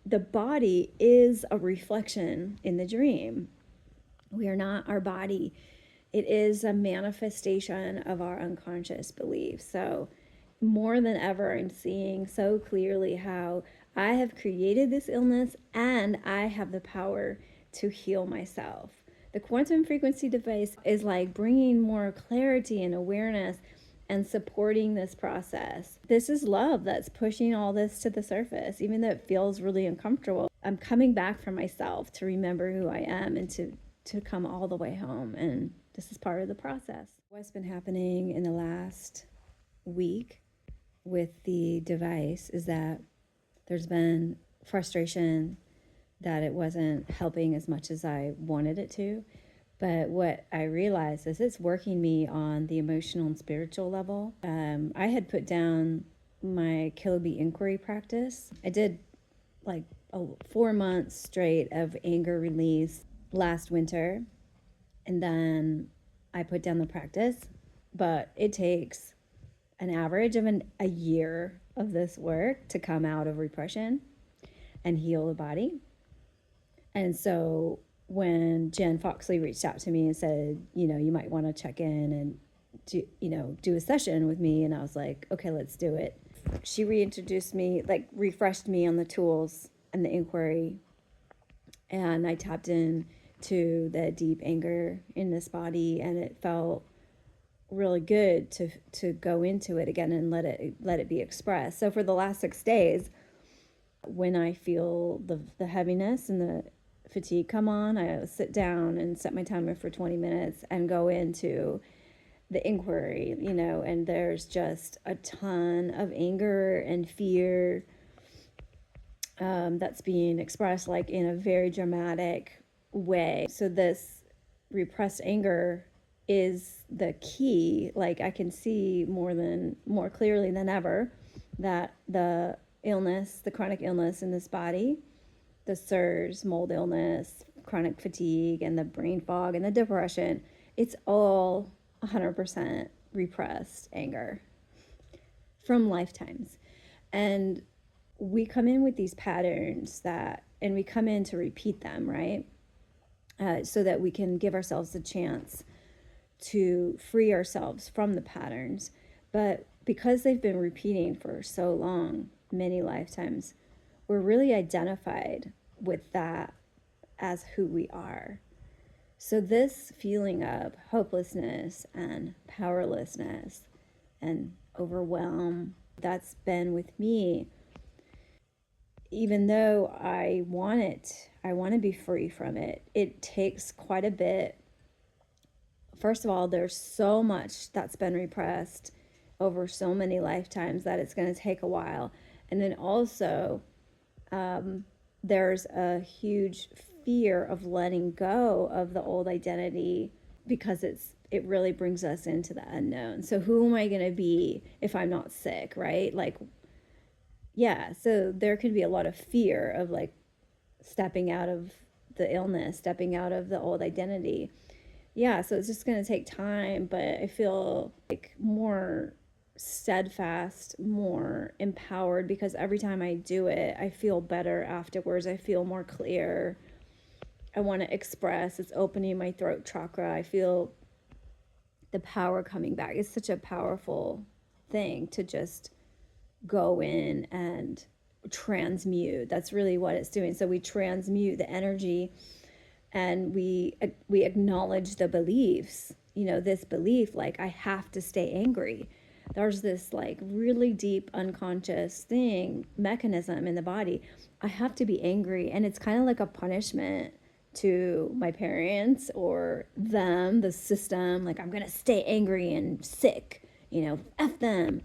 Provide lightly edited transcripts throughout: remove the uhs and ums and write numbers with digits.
the body is a reflection in the dream. We are not our body. It is a manifestation of our unconscious beliefs. So more than ever, I'm seeing so clearly how I have created this illness and I have the power to heal myself. The quantum frequency device is like bringing more clarity and awareness and supporting this process. This is love that's pushing all this to the surface, even though it feels really uncomfortable. I'm coming back for myself to remember who I am and to come all the way home. And this is part of the process. What's been happening in the last week with the device is that there's been frustration that it wasn't helping as much as I wanted it to. But what I realized is it's working me on the emotional and spiritual level. I had put down my Kilobeat inquiry practice. I did like 4 months straight of anger release last winter. And then I put down the practice. But it takes an average of a year of this work to come out of repression and heal the body. And so when Jen Foxley reached out to me and said, you might want to check in and do a session with me. And I was like, okay, let's do it. She reintroduced me, like refreshed me on the tools and the inquiry. And I tapped in to the deep anger in this body, and it felt really good to go into it again and let it be expressed. So for the last 6 days, when I feel the heaviness and the fatigue come on, I sit down and set my timer for 20 minutes and go into the inquiry, and there's just a ton of anger and fear that's being expressed like in a very dramatic way. So this repressed anger is the key. Like I can see more clearly than ever that the chronic illness in this body, the SIRS, mold illness, chronic fatigue, and the brain fog and the depression, it's all 100% repressed anger from lifetimes. And we come in with these patterns and we come in to repeat them, right? So that we can give ourselves a chance to free ourselves from the patterns. But because they've been repeating for so long, many lifetimes, we're really identified with that as who we are. So this feeling of hopelessness and powerlessness and overwhelm, that's been with me. Even though I want to be free from it, it takes quite a bit. First of all, there's so much that's been repressed over so many lifetimes that it's going to take a while. And then also, there's a huge fear of letting go of the old identity because it really brings us into the unknown. So who am I going to be if I'm not sick, right? Like, yeah, so there could be a lot of fear of like stepping out of the illness, stepping out of the old identity. Yeah, so it's just going to take time, but I feel like more steadfast, more empowered, because every time I do it, I feel better afterwards. I feel more clear. I want to express. It's opening my throat chakra. I feel the power coming back. It's such a powerful thing to just go in and transmute. That's really what it's doing. So we transmute the energy and we acknowledge the beliefs, this belief, like I have to stay angry. There's this like really deep unconscious mechanism in the body. I have to be angry. And it's kind of like a punishment to my parents or them, the system. Like I'm going to stay angry and sick, F them.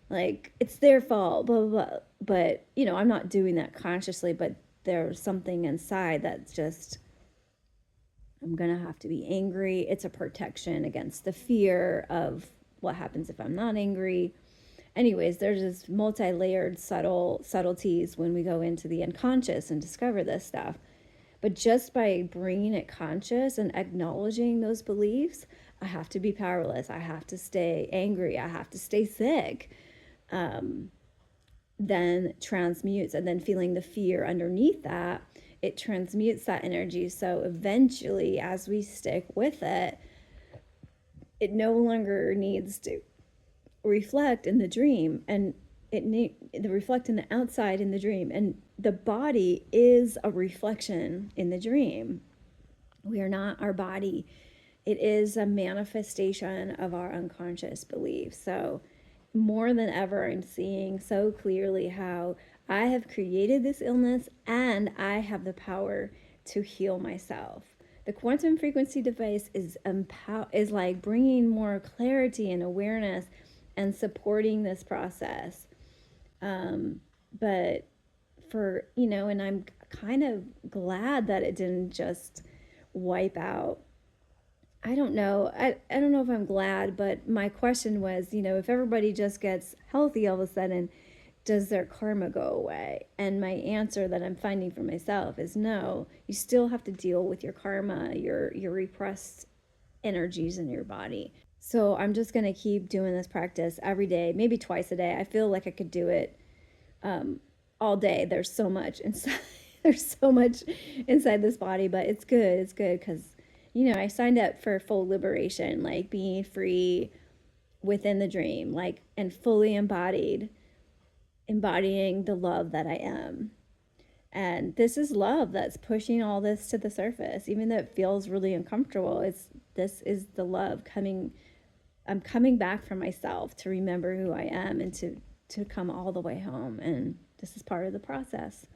Like it's their fault, blah, blah, blah. But, I'm not doing that consciously, but there's something inside that's just, I'm going to have to be angry. It's a protection against the fear of what happens if I'm not angry. Anyways, there's this multi-layered subtleties when we go into the unconscious and discover this stuff. But just by bringing it conscious and acknowledging those beliefs, I have to be powerless. I have to stay angry. I have to stay sick. then transmutes, and then feeling the fear underneath that, it transmutes that energy. So eventually, as we stick with it, it no longer needs to reflect in the dream, and it reflect in the outside in the dream, and the body is a reflection in the dream. We are not our body. It is a manifestation of our unconscious beliefs. So more than ever, I'm seeing so clearly how I have created this illness and I have the power to heal myself. The quantum frequency device is like bringing more clarity and awareness and supporting this process. But for, and I'm kind of glad that it didn't just wipe out. I don't know. I don't know if I'm glad, but my question was, if everybody just gets healthy all of a sudden, does their karma go away? And my answer that I'm finding for myself is no. You still have to deal with your karma, your repressed energies in your body. So I'm just going to keep doing this practice every day, maybe twice a day. I feel like I could do it all day. There's so much inside. There's so much inside this body, but it's good. It's good because, I signed up for full liberation, like being free within the dream, like, and fully embodying the love that I am. And this is love that's pushing all this to the surface, even though it feels really uncomfortable. This is the love coming. I'm coming back for myself to remember who I am and to come all the way home. And this is part of the process.